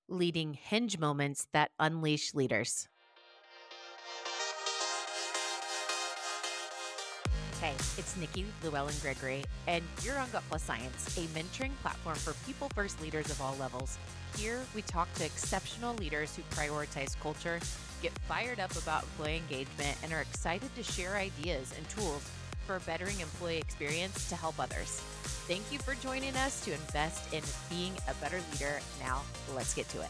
leading Hinge moments that unleash leaders. Hey, it's Nikki, Llewellyn Gregory, and you're on Gut Plus Science, a mentoring platform for people-first leaders of all levels. Here, we talk to exceptional leaders who prioritize culture, get fired up about employee engagement, and are excited to share ideas and tools for a bettering employee experience to help others. Thank you for joining us to invest in being a better leader. Now, let's get to it.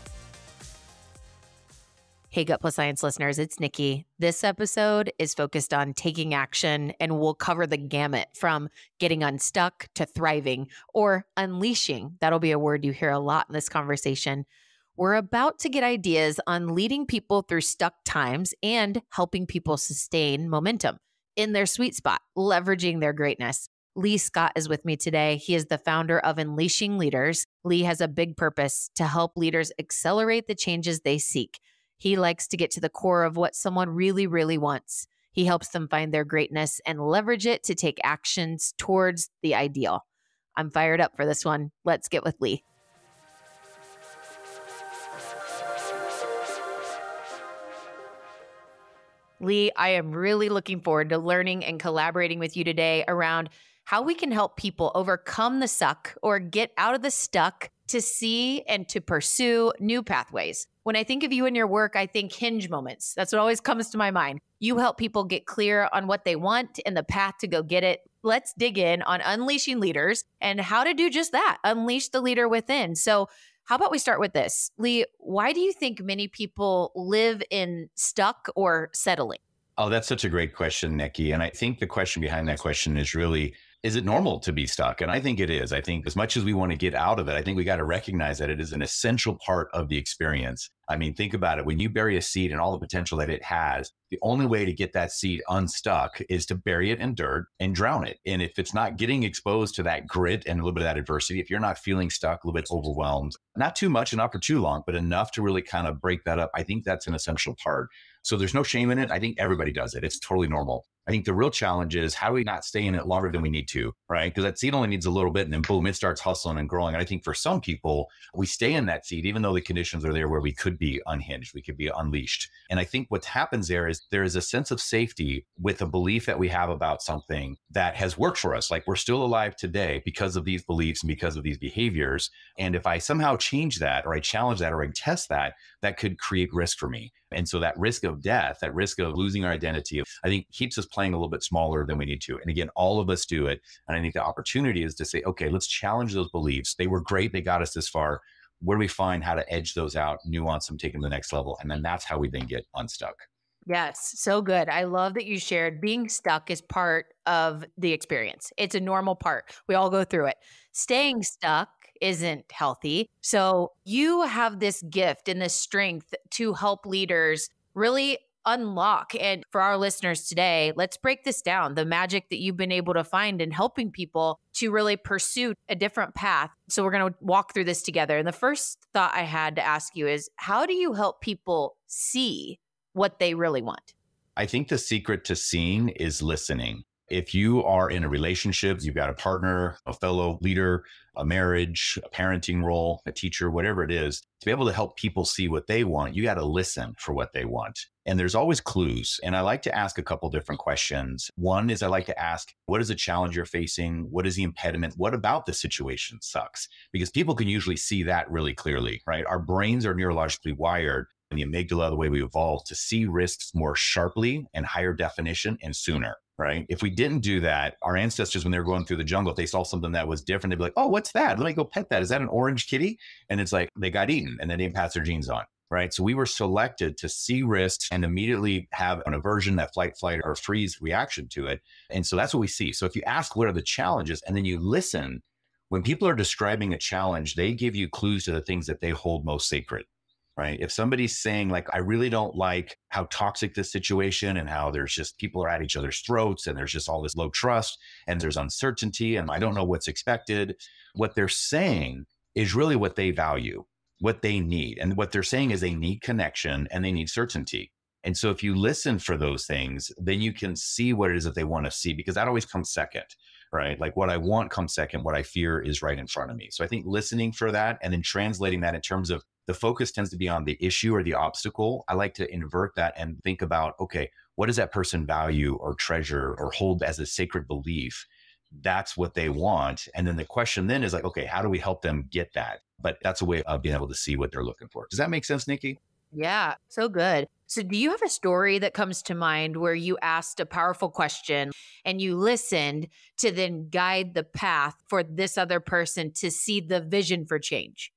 Hey, Gut Plus Science listeners, it's Nikki. This episode is focused on taking action, and we'll cover the gamut from getting unstuck to thriving or unleashing. That'll be a word you hear a lot in this conversation. We're about to get ideas on leading people through stuck times and helping people sustain momentum in their sweet spot, leveraging their greatness. Lee Scott is with me today. He is the founder of Unleashing Leaders. Lee has a big purpose to help leaders accelerate the changes they seek. He likes to get to the core of what someone really, really wants. He helps them find their greatness and leverage it to take actions towards the ideal. I'm fired up for this one. Let's get with Lee. Lee, I am really looking forward to learning and collaborating with you today around how we can help people overcome the suck or get out of the stuck to see and to pursue new pathways. When I think of you and your work, I think Hinge moments. That's what always comes to my mind. You help people get clear on what they want and the path to go get it. Let's dig in on unleashing leaders and how to do just that, unleash the leader within. So how about we start with this? Lee, why do you think many people live in stuck or settling? Oh, that's such a great question, Nikki. And I think the question behind that question is really, is it normal to be stuck? And I think it is. I think as much as we want to get out of it, I think we got to recognize that it is an essential part of the experience. I mean, think about it. When you bury a seed and all the potential that it has, the only way to get that seed unstuck is to bury it in dirt and drown it. And if it's not getting exposed to that grit and a little bit of that adversity, if you're not feeling stuck, a little bit overwhelmed, not too much and not for too long, but enough to really kind of break that up, I think that's an essential part. So there's no shame in it. I think everybody does it. It's totally normal. I think the real challenge is how do we not stay in it longer than we need to, right? Because that seed only needs a little bit and then boom, it starts hustling and growing. And I think for some people, we stay in that seed, even though the conditions are there where we could be unhinged, we could be unleashed. And I think what happens there is a sense of safety with a belief that we have about something that has worked for us. Like we're still alive today because of these beliefs and because of these behaviors. And if I somehow change that or I challenge that or I test that, that could create risk for me. And so that risk of death, that risk of losing our identity, I think keeps us playing a little bit smaller than we need to. And again, all of us do it. And I think the opportunity is to say, okay, let's challenge those beliefs. They were great. They got us this far. Where do we find how to edge those out, nuance them, take them to the next level? And then that's how we then get unstuck. Yes, so good. I love that you shared being stuck is part of the experience. It's a normal part. We all go through it. Staying stuck isn't healthy. So you have this gift and this strength to help leaders really unlock. And for our listeners today, let's break this down. The magic that you've been able to find in helping people to really pursue a different path. So we're going to walk through this together. And the first thought I had to ask you is, how do you help people see what they really want? I think the secret to seeing is listening. If you are in a relationship, you've got a partner, a fellow leader, a marriage, a parenting role, a teacher, whatever it is, to be able to help people see what they want, you got to listen for what they want. And there's always clues. And I like to ask a couple different questions. One is I like to ask, what is the challenge you're facing? What is the impediment? What about the situation sucks? Because people can usually see that really clearly, right? Our brains are neurologically wired and the amygdala, the way we evolved, to see risks more sharply and higher definition and sooner. Right? If we didn't do that, our ancestors, when they were going through the jungle, if they saw something that was different, they'd be like, oh, what's that? Let me go pet that. Is that an orange kitty? And it's like they got eaten and then they didn't pass their genes on. Right? So we were selected to see risks and immediately have an aversion, that flight, or freeze reaction to it. And so that's what we see. So if you ask what are the challenges and then you listen, when people are describing a challenge, they give you clues to the things that they hold most sacred. Right? If somebody's saying like, I really don't like how toxic this situation and how there's just people are at each other's throats and there's just all this low trust and there's uncertainty and I don't know what's expected. What they're saying is really what they value, what they need. And what they're saying is they need connection and they need certainty. And so if you listen for those things, then you can see what it is that they want to see, because that always comes second. Right? Like what I want comes second, what I fear is right in front of me. So I think listening for that and then translating that in terms of the focus tends to be on the issue or the obstacle. I like to invert that and think about, okay, what does that person value or treasure or hold as a sacred belief? That's what they want. And then the question then is like, okay, how do we help them get that? But that's a way of being able to see what they're looking for. Does that make sense, Nikki? Yeah, so good. So, do you have a story that comes to mind where you asked a powerful question and you listened to then guide the path for this other person to see the vision for change?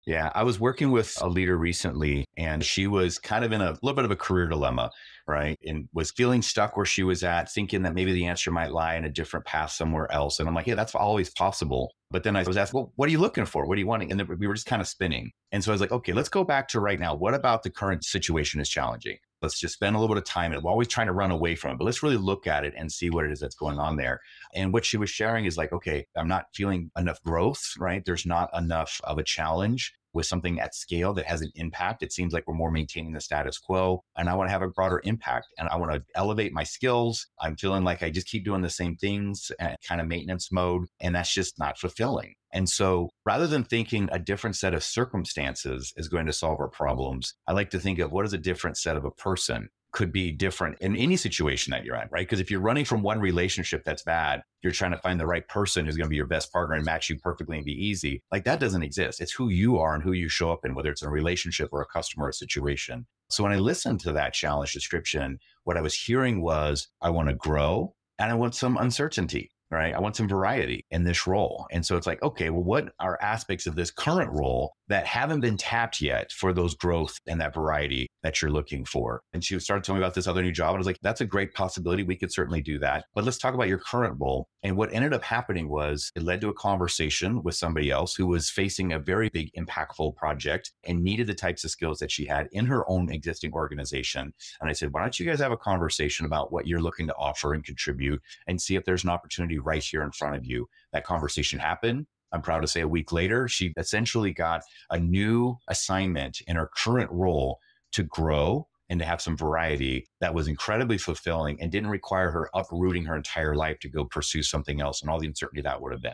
Yeah, I was working with a leader recently, and she was kind of in a little bit of a career dilemma, right? And was feeling stuck where she was at, thinking that maybe the answer might lie in a different path somewhere else. And I'm like, yeah, that's always possible. But then I was asked, well, what are you looking for? What are you wanting? And then we were just kind of spinning. And so I was like, okay, let's go back to right now. What about the current situation is challenging? Let's just spend a little bit of time. And we're always trying to run away from it, but let's really look at it and see what it is that's going on there. And what she was sharing is like, okay, I'm not feeling enough growth, right? There's not enough of a challenge with something at scale that has an impact. It seems like we're more maintaining the status quo, and I want to have a broader impact, and I want to elevate my skills. I'm feeling like I just keep doing the same things and kind of maintenance mode, and that's just not fulfilling. And so rather than thinking a different set of circumstances is going to solve our problems, I like to think of what is a different set of a person could be different in any situation that you're in, right? Because if you're running from one relationship that's bad, you're trying to find the right person who's going to be your best partner and match you perfectly and be easy. Like that doesn't exist. It's who you are and who you show up in, whether it's in a relationship or a customer or a situation. So when I listened to that challenge description, what I was hearing was, I want to grow and I want some uncertainty. Right. I want some variety in this role. And so it's like, okay, well, what are aspects of this current role that haven't been tapped yet for those growth and that variety that you're looking for? And she started telling me about this other new job. And I was like, that's a great possibility. We could certainly do that. But let's talk about your current role. And what ended up happening was it led to a conversation with somebody else who was facing a very big, impactful project and needed the types of skills that she had in her own existing organization. And I said, why don't you guys have a conversation about what you're looking to offer and contribute and see if there's an opportunity right here in front of you. That conversation happened. I'm proud to say a week later, she essentially got a new assignment in her current role to grow and to have some variety that was incredibly fulfilling and didn't require her uprooting her entire life to go pursue something else and all the uncertainty that would have been.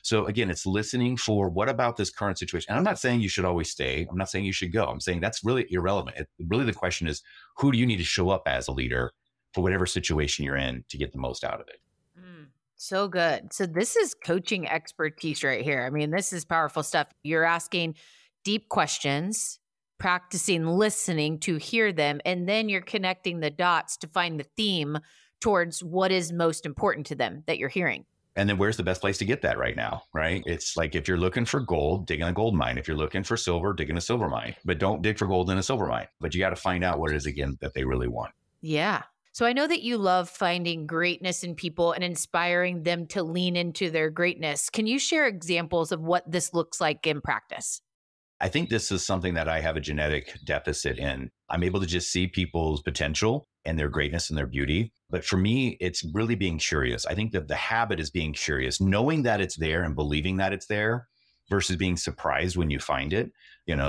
So again, it's listening for what about this current situation? And I'm not saying you should always stay. I'm not saying you should go. I'm saying that's really irrelevant. Really, the question is, who do you need to show up as a leader for whatever situation you're in to get the most out of it? So good. So this is coaching expertise right here. I mean, this is powerful stuff. You're asking deep questions, practicing listening to hear them, and then you're connecting the dots to find the theme towards what is most important to them that you're hearing. And then where's the best place to get that right now, right? It's like if you're looking for gold, dig in a gold mine. If you're looking for silver, dig in a silver mine. But don't dig for gold in a silver mine. But you got to find out what it is, again, that they really want. Yeah. So I know that you love finding greatness in people and inspiring them to lean into their greatness. Can you share examples of what this looks like in practice? I think this is something that I have a genetic deficit in. I'm able to just see people's potential and their greatness and their beauty. But for me, it's really being curious. I think that the habit is being curious, knowing that it's there and believing that it's there versus being surprised when you find it.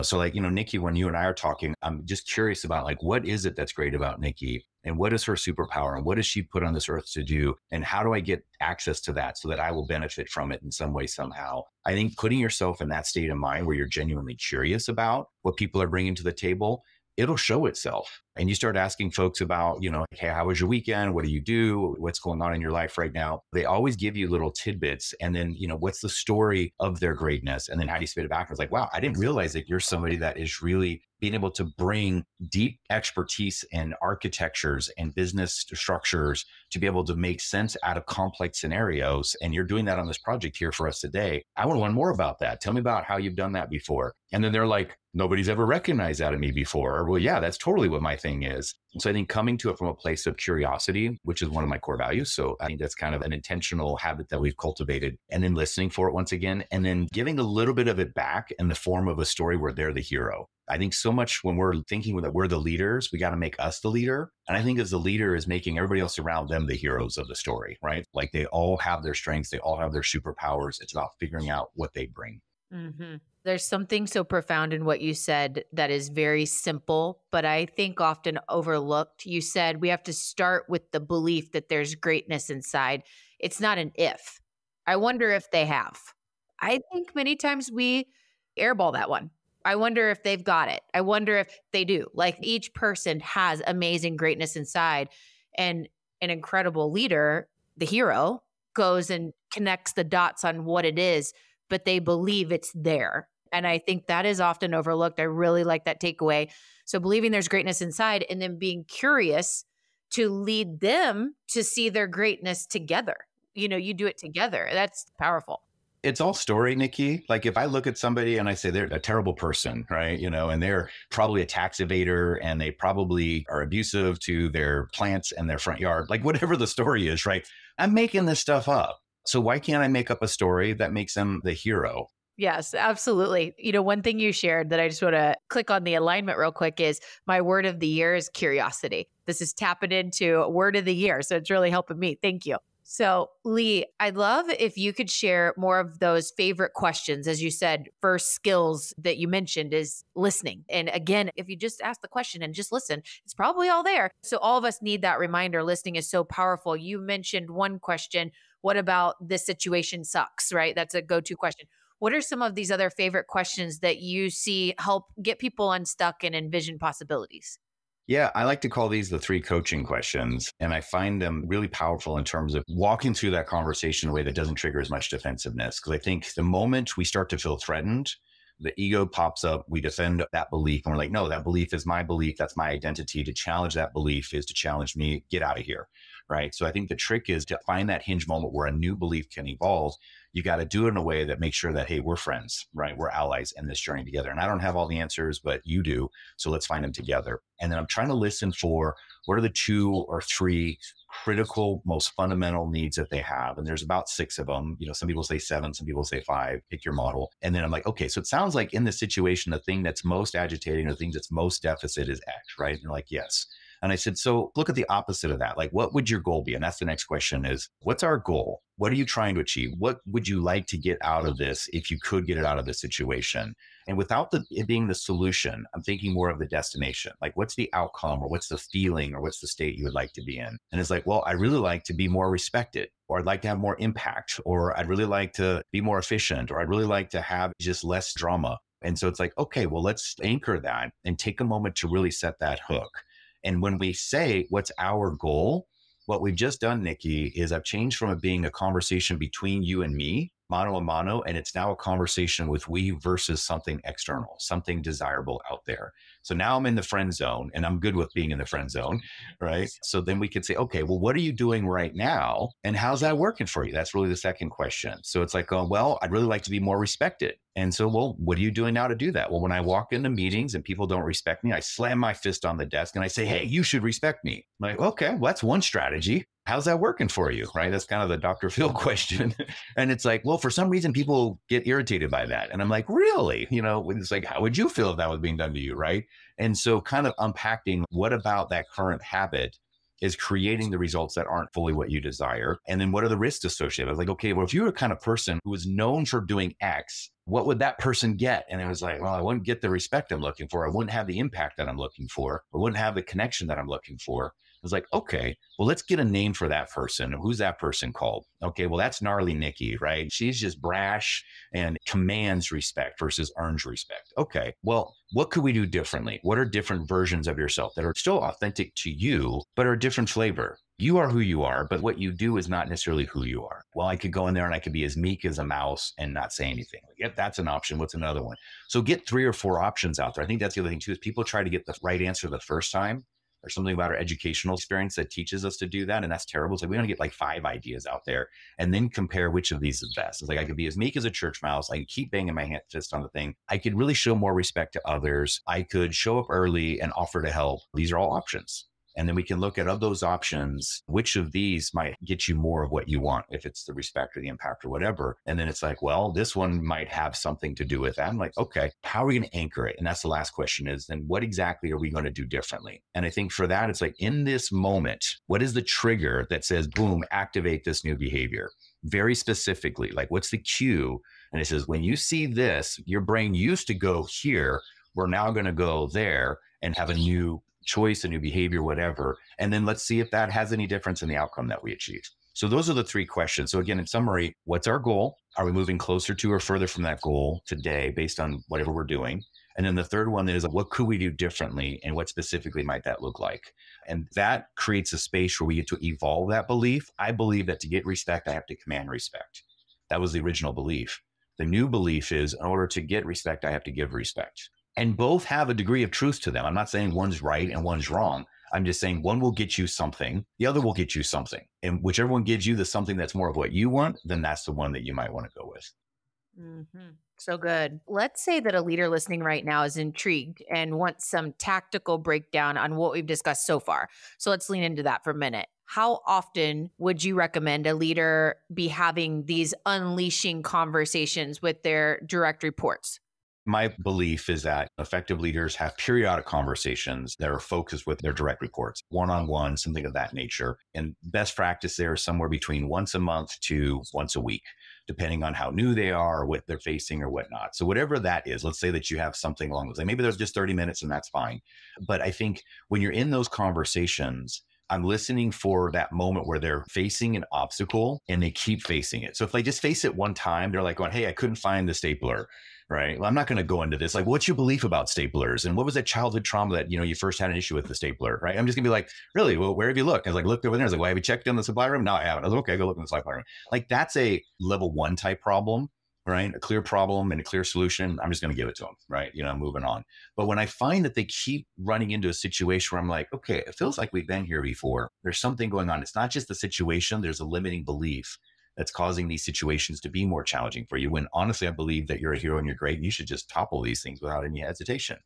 So like, Nikki, when you and I are talking, I'm just curious about like, what is it that's great about Nikki? And what is her superpower? And what does she put on this earth to do? And how do I get access to that so that I will benefit from it in some way, somehow? I think putting yourself in that state of mind where you're genuinely curious about what people are bringing to the table, it'll show itself. And you start asking folks about, hey, how was your weekend? What do you do? What's going on in your life right now? They always give you little tidbits. And then, what's the story of their greatness? And then how do you spit it back? And it's like, wow, I didn't realize that you're somebody that is really being able to bring deep expertise in architectures and business structures to be able to make sense out of complex scenarios. And you're doing that on this project here for us today. I want to learn more about that. Tell me about how you've done that before. And then they're like, nobody's ever recognized that in me before. Or, well, yeah, that's totally what my thing is. So I think coming to it from a place of curiosity, which is one of my core values. So I think that's kind of an intentional habit that we've cultivated, and then listening for it once again, and then giving a little bit of it back in the form of a story where they're the hero. I think so much when we're thinking that we're the leaders, we got to make us the leader. And I think as the leader is making everybody else around them the heroes of the story, right? Like they all have their strengths. They all have their superpowers. It's about figuring out what they bring. Mm-hmm. There's something so profound in what you said that is very simple, but I think often overlooked. You said we have to start with the belief that there's greatness inside. It's not an if. I wonder if they have. I think many times we airball that one. I wonder if they've got it. I wonder if they do. Like each person has amazing greatness inside. And an incredible leader, the hero, goes and connects the dots on what it is, but they believe it's there. And I think that is often overlooked. I really like that takeaway. So believing there's greatness inside and then being curious to lead them to see their greatness together. You do it together. That's powerful. It's all story, Nikki. Like if I look at somebody and I say they're a terrible person, right? And they're probably a tax evader and they probably are abusive to their plants and their front yard, like whatever the story is, right? I'm making this stuff up. So why can't I make up a story that makes them the hero? Yes, absolutely. One thing you shared that I just want to click on the alignment real quick is my word of the year is curiosity. This is tapping into word of the year. So it's really helping me. Thank you. So Lee, I'd love if you could share more of those favorite questions. As you said, first skills that you mentioned is listening. And again, if you just ask the question and just listen, it's probably all there. So all of us need that reminder. Listening is so powerful. You mentioned one question. What about this situation sucks, right? That's a go-to question. What are some of these other favorite questions that you see help get people unstuck and envision possibilities? Yeah, I like to call these the 3 coaching questions. And I find them really powerful in terms of walking through that conversation in a way that doesn't trigger as much defensiveness. Because I think the moment we start to feel threatened, the ego pops up, we defend that belief. And we're like, no, that belief is my belief. That's my identity. To challenge that belief is to challenge me. Get out of here. Right. So I think the trick is to find that hinge moment where a new belief can evolve. You got to do it in a way that makes sure that, hey, we're friends, right? We're allies in this journey together. And I don't have all the answers, but you do. So let's find them together. And then I'm trying to listen for what are the 2 or 3 critical, most fundamental needs that they have. And there's about 6 of them. Some people say 7, some people say 5, pick your model. And then I'm like, okay, so it sounds like in this situation, the thing that's most agitating, the thing that's most deficit is X, right? And they're like, yes. And I said, so look at the opposite of that. Like, what would your goal be? And that's the next question is, what's our goal? What are you trying to achieve? What would you like to get out of this if you could get it out of this situation? And without it being the solution, I'm thinking more of the destination. Like, what's the outcome or what's the feeling or what's the state you would like to be in? And it's like, well, I really like to be more respected, or I'd like to have more impact, or I'd really like to be more efficient, or I'd really like to have just less drama. And so it's like, okay, well, let's anchor that and take a moment to really set that hook. And when we say, what's our goal? What we've just done, Nikki, is I've changed from it being a conversation between you and me, mano a mano, and it's now a conversation with we versus something external, something desirable out there. So now I'm in the friend zone, and I'm good with being in the friend zone, right? So then we could say, okay, well, what are you doing right now? And how's that working for you? That's really the second question. So it's like, oh, well, I'd really like to be more respected. And so, well, what are you doing now to do that? Well, when I walk into meetings and people don't respect me, I slam my fist on the desk and I say, hey, you should respect me. I'm like, okay, well, that's one strategy. How's that working for you? Right? That's kind of the Dr. Phil question. And it's like, well, for some reason, people get irritated by that. And I'm like, really? It's like, how would you feel if that was being done to you? Right? And so kind of unpacking what about that current habit is creating the results that aren't fully what you desire. And then what are the risks associated? I was like, okay, well, if you were a kind of person who was known for doing X, what would that person get? And it was like, well, I wouldn't get the respect I'm looking for. I wouldn't have the impact that I'm looking for. I wouldn't have the connection that I'm looking for. I was like, okay, well, let's get a name for that person. Who's that person called? Okay, well, that's gnarly Nikki, right? She's just brash and commands respect versus earns respect. Okay, well, what could we do differently? What are different versions of yourself that are still authentic to you, but are a different flavor? You are who you are, but what you do is not necessarily who you are. Well, I could go in there and I could be as meek as a mouse and not say anything. Yep, that's an option. What's another one? So get 3 or 4 options out there. I think that's the other thing too, is people try to get the right answer the first time. There's something about our educational experience that teaches us to do that. And that's terrible. It's like, we want to get like 5 ideas out there and then compare which of these is best. It's like, I could be as meek as a church mouse. I can keep banging my fist on the thing. I could really show more respect to others. I could show up early and offer to help. These are all options. And then we can look at, of those options, which of these might get you more of what you want, if it's the respect or the impact or whatever. And then it's like, well, this one might have something to do with that. I'm like, okay, how are we going to anchor it? And that's the last question is, then what exactly are we going to do differently? And I think for that, it's like, in this moment, what is the trigger that says, boom, activate this new behavior? Very specifically, like, what's the cue? And it says, when you see this, your brain used to go here. We're now going to go there and have a new choice, a new behavior, whatever. And then let's see if that has any difference in the outcome that we achieve. So those are the 3 questions. So again, in summary, what's our goal? Are we moving closer to or further from that goal today based on whatever we're doing? And then the third one is what could we do differently and what specifically might that look like? And that creates a space where we get to evolve that belief. I believe that to get respect, I have to command respect. That was the original belief. The new belief is in order to get respect, I have to give respect. And both have a degree of truth to them. I'm not saying one's right and one's wrong. I'm just saying one will get you something, the other will get you something. And whichever one gives you the something that's more of what you want, then that's the one that you might want to go with. So good. Let's say that a leader listening right now is intrigued and wants some tactical breakdown on what we've discussed so far. So let's lean into that for a minute. How often would you recommend a leader be having these unleashing conversations with their direct reports? My belief is that effective leaders have periodic conversations that are focused with their direct reports, one-on-one, something of that nature. And best practice there is somewhere between once a month to once a week, depending on how new they are, or what they're facing or whatnot. So whatever that is, let's say that you have something along those lines. Maybe there's just 30 minutes and that's fine. But I think when you're in those conversations, I'm listening for that moment where they're facing an obstacle and they keep facing it. So if they just face it one time, they're like going, hey, I couldn't find the stapler, right? Well, I'm not going to go into this. Like, what's your belief about staplers? And what was that childhood trauma that, you first had an issue with the stapler, right? I'm just gonna be like, really? Well, where have you looked? I was like, looked over there. I was like, well, have you checked in the supply room? No, I haven't. I was like, okay, go look in the supply room. Like that's a level 1 type problem, right? A clear problem and a clear solution. I'm just going to give it to them, right? Moving on. But when I find that they keep running into a situation where I'm like, okay, it feels like we've been here before. There's something going on. It's not just the situation. There's a limiting belief that's causing these situations to be more challenging for you. When honestly, I believe that you're a hero and you're great. And you should just topple these things without any hesitation.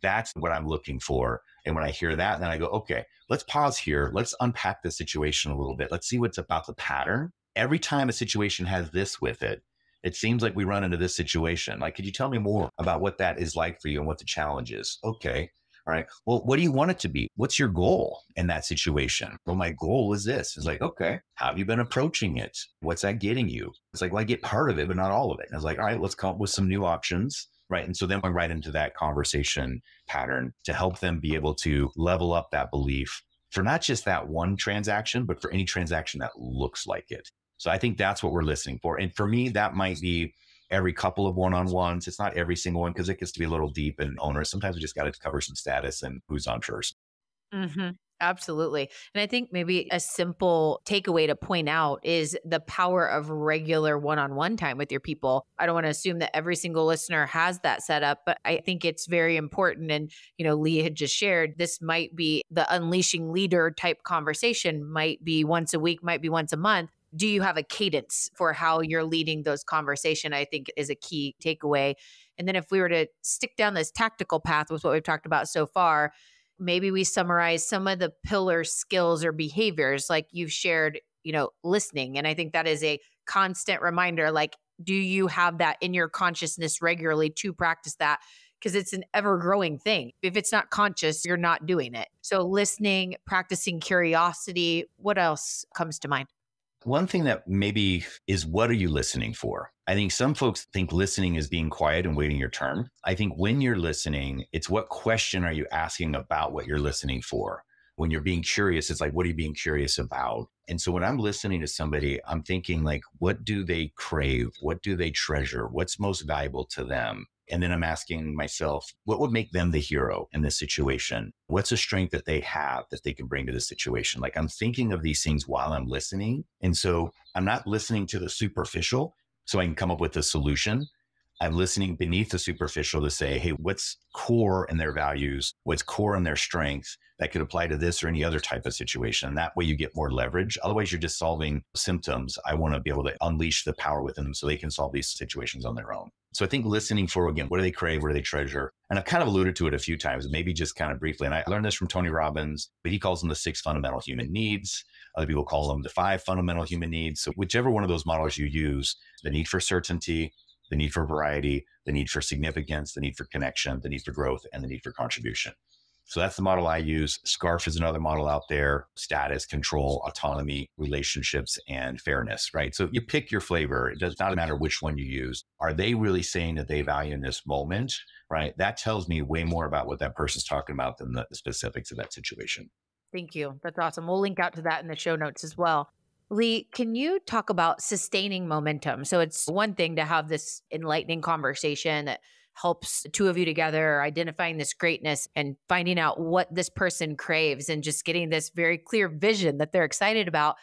That's what I'm looking for. And when I hear that, then I go, okay, let's pause here. Let's unpack the situation a little bit. Let's see what's about the pattern. Every time a situation has this with it, it seems like we run into this situation. Like, could you tell me more about what that is like for you and what the challenge is? Okay. All right. Well, what do you want it to be? What's your goal in that situation? Well, my goal is this. It's like, okay, how have you been approaching it? What's that getting you? It's like, well, I get part of it, but not all of it. And I was like, all right, let's come up with some new options. Right. And so then we're right into that conversation pattern to help them be able to level up that belief for not just that one transaction, but for any transaction that looks like it. So I think that's what we're listening for. And for me, that might be every couple of one-on-ones. It's not every single one because it gets to be a little deep and onerous. Sometimes we just got to cover some status and who's on first. Absolutely. And I think maybe a simple takeaway to point out is the power of regular one-on-one time with your people. I don't want to assume that every single listener has that set up, but I think it's very important. And, Lee had just shared, this might be the unleashing leader type conversation, might be once a week, might be once a month. Do you have a cadence for how you're leading those conversations? I think is a key takeaway. And then if we were to stick down this tactical path with what we've talked about so far, maybe we summarize some of the pillar skills or behaviors like you've shared, listening. And I think that is a constant reminder, like, do you have that in your consciousness regularly to practice that? Because it's an ever growing thing. If it's not conscious, you're not doing it. So listening, practicing curiosity, what else comes to mind? One thing that maybe is, what are you listening for? I think some folks think listening is being quiet and waiting your turn. I think when you're listening, it's what question are you asking about what you're listening for? When you're being curious, it's like, what are you being curious about? And so when I'm listening to somebody, I'm thinking like, what do they crave? What do they treasure? What's most valuable to them? And then I'm asking myself, what would make them the hero in this situation? What's a strength that they have that they can bring to this situation? Like I'm thinking of these things while I'm listening. And so I'm not listening to the superficial so I can come up with a solution. I'm listening beneath the superficial to say, hey, what's core in their values? What's core in their strengths that could apply to this or any other type of situation? And that way you get more leverage. Otherwise, you're just solving symptoms. I want to be able to unleash the power within them so they can solve these situations on their own. So I think listening for, again, what do they crave? What do they treasure? And I've kind of alluded to it a few times, maybe just kind of briefly. And I learned this from Tony Robbins, but he calls them the 6 fundamental human needs. Other people call them the 5 fundamental human needs. So whichever one of those models you use, the need for certainty, the need for variety, the need for significance, the need for connection, the need for growth, and the need for contribution. So that's the model I use. SCARF is another model out there: status, control, autonomy, relationships, and fairness, right? So you pick your flavor. It does not matter which one you use. Are they really saying that they value in this moment, right? That tells me way more about what that person's talking about than the specifics of that situation. Thank you. That's awesome. We'll link out to that in the show notes as well. Lee, can you talk about sustaining momentum? So it's one thing to have this enlightening conversation that helps the two of you together, identifying this greatness and finding out what this person craves and just getting this very clear vision that they're excited about.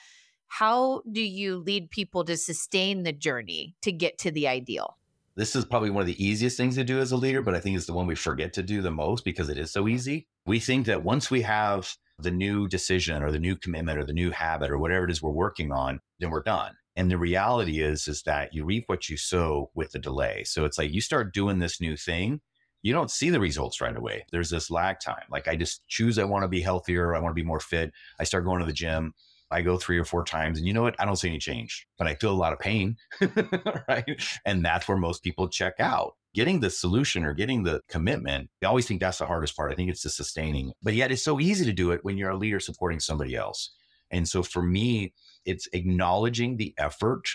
How do you lead people to sustain the journey to get to the ideal? This is probably one of the easiest things to do as a leader, but I think it's the one we forget to do the most because it is so easy. We think that once we have the new decision or the new commitment or the new habit or whatever it is we're working on, then we're done. And the reality is that you reap what you sow with the delay. So it's like you start doing this new thing, you don't see the results right away. There's this lag time. Like I just choose, I want to be healthier. I want to be more fit. I start going to the gym. I go 3 or 4 times and you know what? I don't see any change, but I feel a lot of pain, right? And that's where most people check out. Getting the solution or getting the commitment, I always think that's the hardest part. I think it's the sustaining, but yet it's so easy to do it when you're a leader supporting somebody else. And so for me, it's acknowledging the effort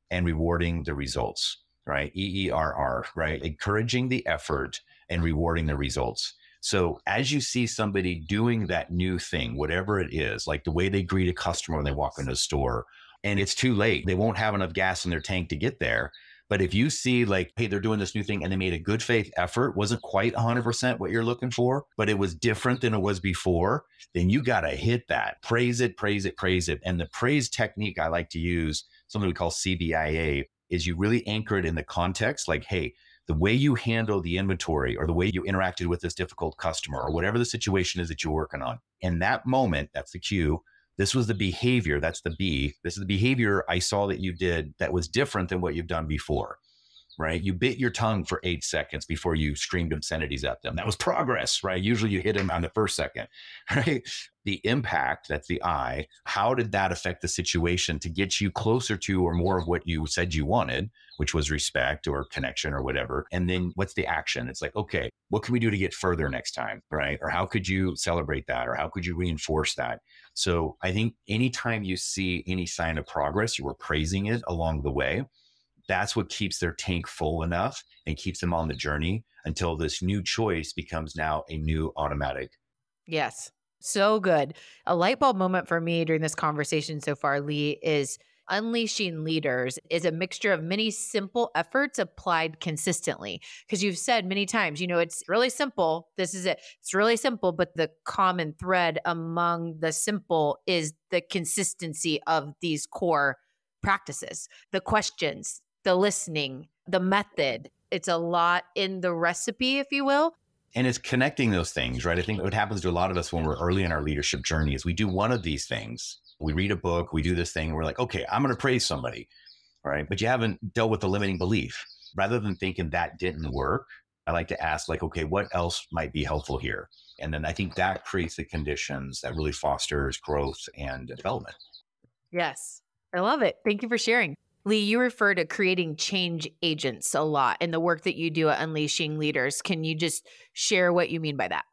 and rewarding the results, right? EERR, right? Encouraging the effort and rewarding the results. So as you see somebody doing that new thing, whatever it is, like the way they greet a customer when they walk into a store, and it's too late, they won't have enough gas in their tank to get there. But if you see like, hey, they're doing this new thing and they made a good faith effort, wasn't quite 100% what you're looking for, but it was different than it was before, then you got to hit that. Praise it, praise it, praise it. And the praise technique I like to use, something we call CBIA, is you really anchor it in the context, like, hey, the way you handle the inventory or the way you interacted with this difficult customer or whatever the situation is that you're working on. In that moment, that's the cue. This was the behavior. That's the B. This is the behavior I saw that you did that was different than what you've done before, right? You bit your tongue for 8 seconds before you screamed obscenities at them. That was progress, right? Usually you hit them on the first second, right? The impact, that's the I. How did that affect the situation to get you closer to or more of what you said you wanted, which was respect or connection or whatever? And then what's the action? It's like, okay, what can we do to get further next time, right? Or how could you celebrate that? Or how could you reinforce that? So I think anytime you see any sign of progress, you were praising it along the way. That's what keeps their tank full enough and keeps them on the journey until this new choice becomes now a new automatic. Yes. So good. A light bulb moment for me during this conversation so far, Lee, is unleashing leaders is a mixture of many simple efforts applied consistently. Because you've said many times, it's really simple. This is it. It's really simple. But the common thread among the simple is the consistency of these core practices, the questions, the listening, the method. It's a lot in the recipe, if you will. And it's connecting those things, right? I think what happens to a lot of us when we're early in our leadership journey is we do one of these things. We read a book, we do this thing, and we're like, okay, I'm going to praise somebody, right? But you haven't dealt with the limiting belief. Rather than thinking that didn't work, I like to ask like, okay, what else might be helpful here? And then I think that creates the conditions that really fosters growth and development. Yes, I love it. Thank you for sharing. Lee, you refer to creating change agents a lot in the work that you do at Unleashing Leaders. Can you just share what you mean by that?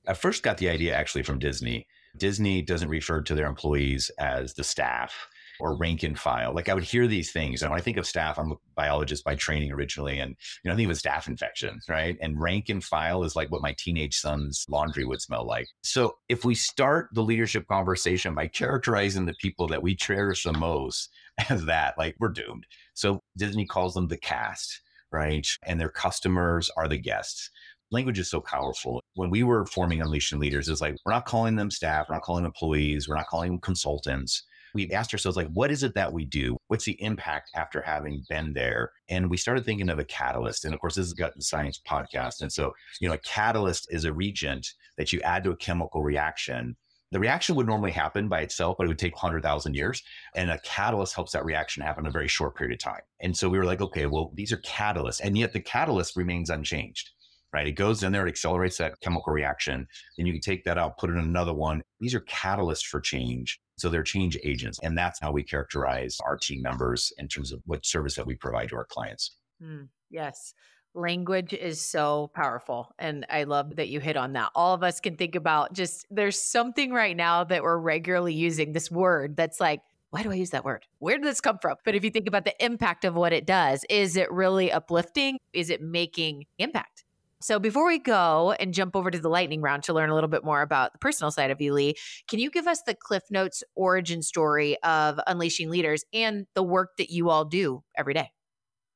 I first got the idea actually from Disney. Disney doesn't refer to their employees as the staff or rank and file. Like I would hear these things. And when I think of staff, I'm a biologist by training originally. And, I think of staph infections, right? And rank and file is like what my teenage son's laundry would smell like. So if we start the leadership conversation by characterizing the people that we cherish the most as that, like we're doomed. So Disney calls them the cast, right? And their customers are the guests. Language is so powerful. When we were forming Unleashing Leaders, it's like, we're not calling them staff, we're not calling them employees, we're not calling them consultants. We asked ourselves, like, what is it that we do? What's the impact after having been there? And we started thinking of a catalyst. And of course, this is Gut and Science podcast. And so, a catalyst is a reagent that you add to a chemical reaction. The reaction would normally happen by itself, but it would take 100,000 years. And a catalyst helps that reaction happen in a very short period of time. And so we were like, okay, well, these are catalysts. And yet the catalyst remains unchanged, right? It goes in there, it accelerates that chemical reaction. Then you can take that out, put it in another one. These are catalysts for change. So they're change agents. And that's how we characterize our team members in terms of what service that we provide to our clients. Yes. Language is so powerful. And I love that you hit on that. All of us can think about there's something right now that we're regularly using, this word that's like, why do I use that word? Where did this come from? But if you think about the impact of what it does, is it really uplifting? Is it making impact? So before we go and jump over to the lightning round to learn a little bit more about the personal side of you, Lee, can you give us the Cliff Notes origin story of Unleashing Leaders and the work that you all do every day?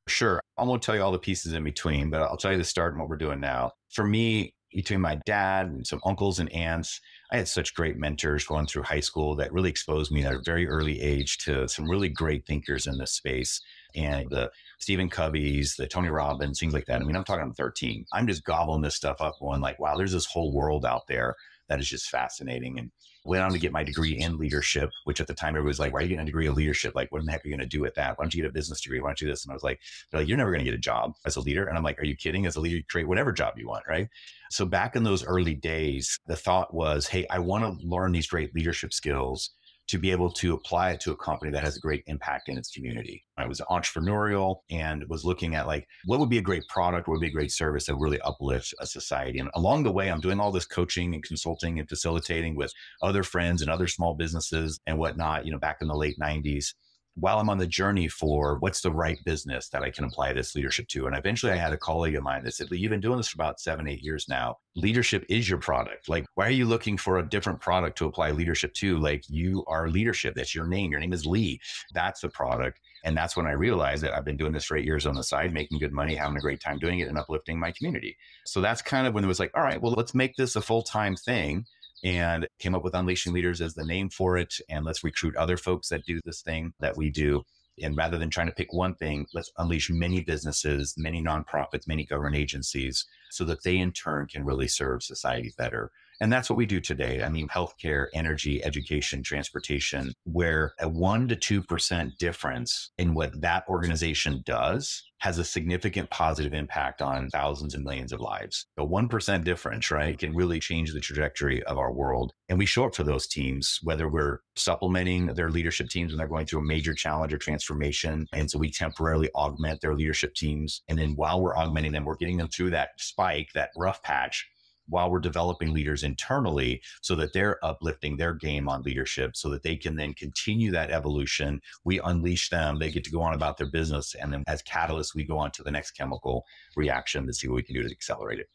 Sure. I won't tell you all the pieces in between, but I'll tell you the start and what we're doing now. For me, between my dad and some uncles and aunts, I had such great mentors going through high school that really exposed me at a very early age to some really great thinkers in this space. And the Stephen Covey's, the Tony Robbins, things like that. I mean, I'm talking, I'm 13. I'm just gobbling this stuff up going like, wow, there's this whole world out there that is just fascinating. And went on to get my degree in leadership, which at the time everybody was like, why are you getting a degree in leadership? Like, what in the heck are you going to do with that? Why don't you get a business degree? Why don't you do this? And I was like, they're like, you're never going to get a job as a leader. And I'm like, are you kidding? As a leader, you create whatever job you want, right? So back in those early days, the thought was, hey, I want to learn these great leadership skills to be able to apply it to a company that has a great impact in its community. I was entrepreneurial and was looking at like, what would be a great product, what would be a great service that really uplifts a society. And along the way, I'm doing all this coaching and consulting and facilitating with other friends and other small businesses and whatnot, back in the late 90s, while I'm on the journey for what's the right business that I can apply this leadership to. And eventually I had a colleague of mine that said, Lee, you've been doing this for about 7-8 years now. Leadership is your product. Like, why are you looking for a different product to apply leadership to? Like, you are leadership. That's your name. Your name is Lee. That's a product. And that's when I realized that I've been doing this for 8 years on the side, making good money, having a great time doing it and uplifting my community. So that's kind of when it was like, all right, well, let's make this a full-time thing. And came up with Unleashing Leaders as the name for it. And let's recruit other folks that do this thing that we do. And rather than trying to pick one thing, let's unleash many businesses, many nonprofits, many government agencies, so that they in turn can really serve society better. And that's what we do today. I mean, healthcare, energy, education, transportation, where a 1% to 2% difference in what that organization does has a significant positive impact on thousands and millions of lives. A 1% difference, right, can really change the trajectory of our world. And we show up for those teams, whether we're supplementing their leadership teams when they're going through a major challenge or transformation. And so we temporarily augment their leadership teams. And then while we're augmenting them, we're getting them through that spike, that rough patch, while we're developing leaders internally so that they're uplifting their game on leadership so that they can then continue that evolution. We unleash them, they get to go on about their business. And then as catalysts, we go on to the next chemical reaction to see what we can do to accelerate it.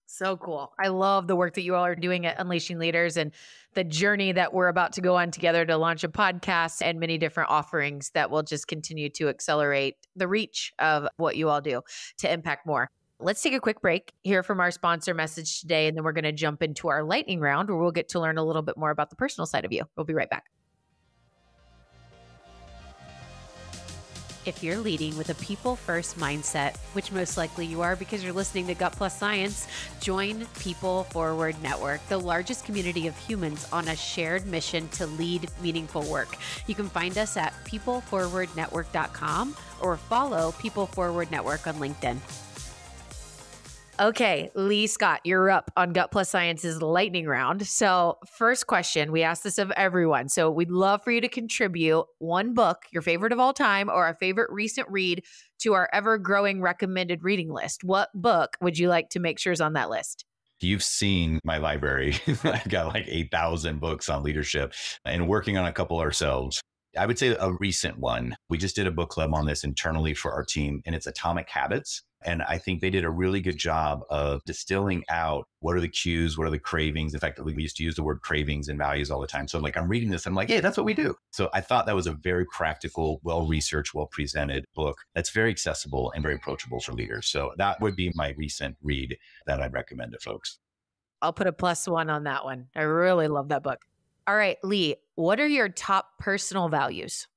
So cool. I love the work that you all are doing at Unleashing Leaders and the journey that we're about to go on together to launch a podcast and many different offerings that will just continue to accelerate the reach of what you all do to impact more. Let's take a quick break, hear from our sponsor message today, and then we're going to jump into our lightning round where we'll get to learn a little bit more about the personal side of you. We'll be right back. If you're leading with a people-first mindset, which most likely you are because you're listening to Gut Plus Science, join PeopleForward Network, the largest community of humans on a shared mission to lead meaningful work. You can find us at PeopleForwardNetwork.com or follow PeopleForward Network on LinkedIn. Okay, Lee Scott, you're up on Gut Plus Science's lightning round. So first question, we ask this of everyone. So we'd love for you to contribute one book, your favorite of all time, or a favorite recent read to our ever-growing recommended reading list. What book would you like to make sure is on that list? You've seen my library. I've got like 8,000 books on leadership and working on a couple ourselves. I would say a recent one. We just did a book club on this internally for our team, and it's Atomic Habits. And I think they did a really good job of distilling out what are the cues, what are the cravings. In fact, we used to use the word cravings and values all the time. So like I'm reading this, I'm like, yeah, that's what we do. So I thought that was a very practical, well-researched, well-presented book that's very accessible and very approachable for leaders. So that would be my recent read that I'd recommend to folks. I'll put a +1 on that one. I really love that book. All right, Lee, what are your top personal values?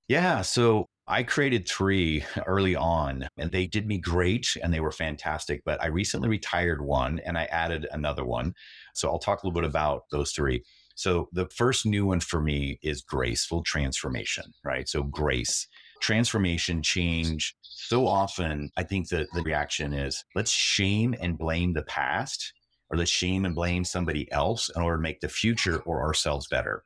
Yeah, so I created 3 early on and they did me great and they were fantastic, but I recently retired one and I added another one. So I'll talk a little bit about those 3. So the first new one for me is graceful transformation, right? So grace, transformation, change. So often I think that the reaction is let's shame and blame the past or let's shame and blame somebody else in order to make the future or ourselves better.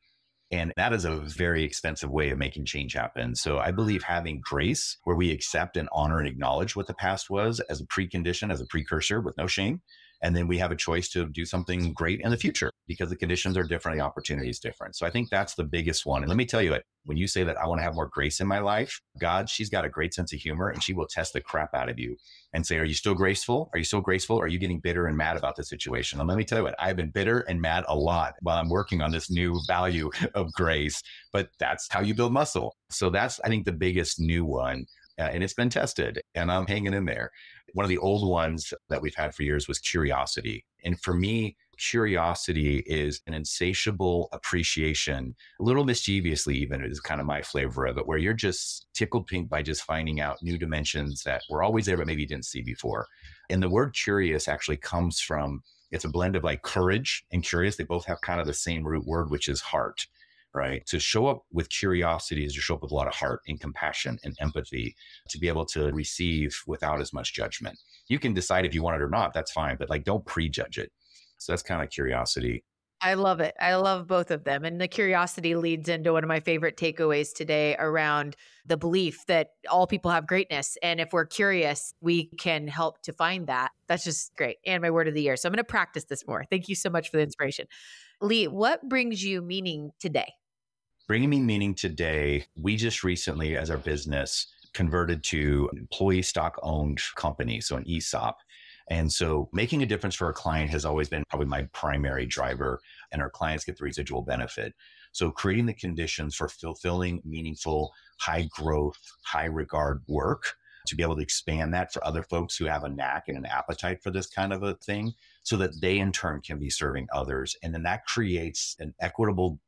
And that is a very expensive way of making change happen. So I believe having grace, where we accept and honor and acknowledge what the past was as a precondition, as a precursor with no shame. And then we have a choice to do something great in the future because the conditions are different, the opportunity is different. So I think that's the biggest one. And let me tell you, when you say that I want to have more grace in my life, God, she's got a great sense of humor and she will test the crap out of you and say, are you still graceful? Are you still graceful? Or are you getting bitter and mad about the situation? And let me tell you what, I've been bitter and mad a lot while I'm working on this new value of grace, but that's how you build muscle. So that's, I think, the biggest new one. and it's been tested and I'm hanging in there. One of the old ones that we've had for years was curiosity. And for me, curiosity is an insatiable appreciation, a little mischievously even is kind of my flavor of it, where you're just tickled pink by just finding out new dimensions that were always there, but maybe you didn't see before. And the word curious actually comes from, it's a blend of like courage and curious. They both have kind of the same root word, which is heart, right? To show up with curiosity is to show up with a lot of heart and compassion and empathy to be able to receive without as much judgment. You can decide if you want it or not, that's fine, but like don't prejudge it. So that's kind of curiosity. I love it. I love both of them. And the curiosity leads into one of my favorite takeaways today around the belief that all people have greatness. And if we're curious, we can help to find that. That's just great. And my word of the year. So I'm going to practice this more. Thank you so much for the inspiration. Lee, what brings you meaning today? Bringing me meaning today, we just recently, as our business, converted to employee stock owned company, so an ESOP. And so making a difference for our client has always been probably my primary driver, and our clients get the residual benefit. So creating the conditions for fulfilling, meaningful, high growth, high regard work to be able to expand that for other folks who have a knack and an appetite for this kind of a thing so that they in turn can be serving others. And then that creates an equitable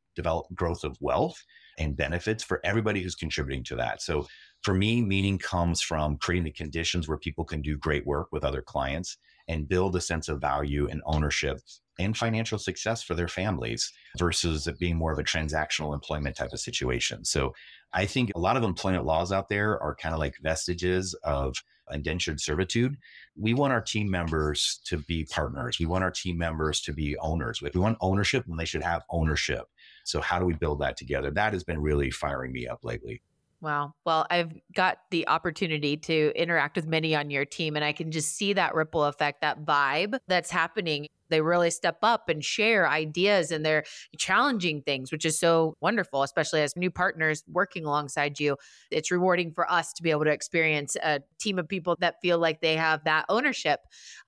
growth of wealth and benefits for everybody who's contributing to that. So for me, meaning comes from creating the conditions where people can do great work with other clients and build a sense of value and ownership and financial success for their families versus it being more of a transactional employment type of situation. So I think a lot of employment laws out there are kind of like vestiges of indentured servitude. We want our team members to be partners. We want our team members to be owners. If we want ownership, then they should have ownership. So how do we build that together? That has been really firing me up lately. Wow. Well, I've got the opportunity to interact with many on your team, and I can just see that ripple effect, that vibe that's happening. They really step up and share ideas and they're challenging things, which is so wonderful, especially as new partners working alongside you. It's rewarding for us to be able to experience a team of people that feel like they have that ownership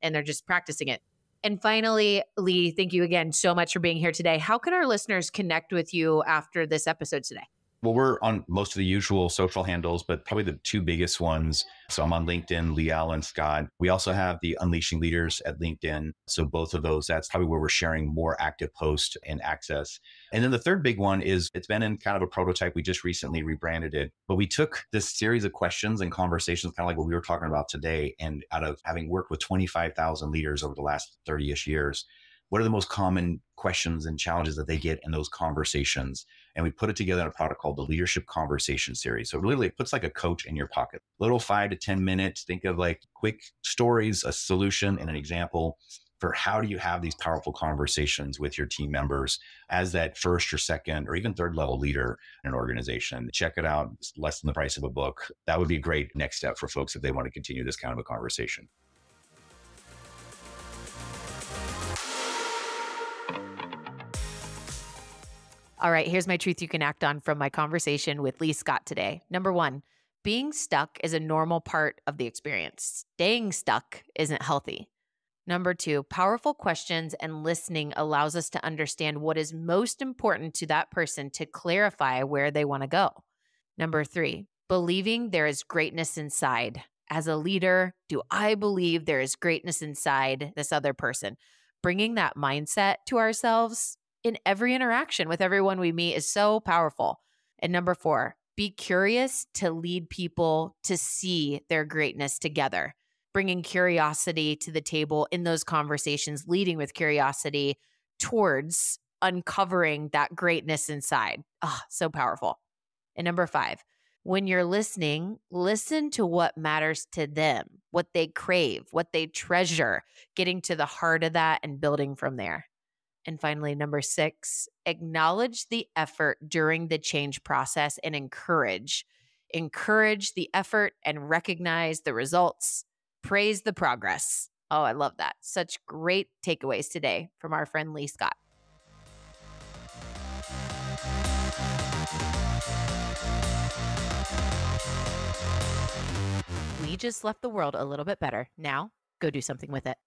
and they're just practicing it. And finally, Lee, thank you again so much for being here today. How can our listeners connect with you after this episode today? Well, we're on most of the usual social handles, but probably the two biggest ones. So I'm on LinkedIn, Lee Allen Scott. We also have the Unleashing Leaders at LinkedIn. So both of those, that's probably where we're sharing more active posts and access. And then the third big one is it's been in kind of a prototype. We just recently rebranded it, but we took this series of questions and conversations, kind of like what we were talking about today. And out of having worked with 25,000 leaders over the last 30-ish years, what are the most common questions and challenges that they get in those conversations? And we put it together in a product called the Leadership Conversation Series. So literally it puts like a coach in your pocket, little 5 to 10 minutes. Think of like quick stories, a solution and an example for how do you have these powerful conversations with your team members as that first or second or even third level leader in an organization. Check it out. It's less than the price of a book. That would be a great next step for folks if they want to continue this kind of a conversation. All right, here's my truth you can act on from my conversation with Lee Scott today. Number 1, being stuck is a normal part of the experience. Staying stuck isn't healthy. Number 2, powerful questions and listening allows us to understand what is most important to that person to clarify where they want to go. Number 3, believing there is greatness inside. As a leader, do I believe there is greatness inside this other person? Bringing that mindset to ourselves in every interaction with everyone we meet is so powerful. And number 4, be curious to lead people to see their greatness together. Bringing curiosity to the table in those conversations, leading with curiosity towards uncovering that greatness inside. Ah, so powerful. And number 5, when you're listening, listen to what matters to them, what they crave, what they treasure, getting to the heart of that and building from there. And finally, number 6, acknowledge the effort during the change process and encourage the effort and recognize the results. Praise the progress. Oh, I love that. Such great takeaways today from our friend Lee Scott. Lee just left the world a little bit better. Now, go do something with it.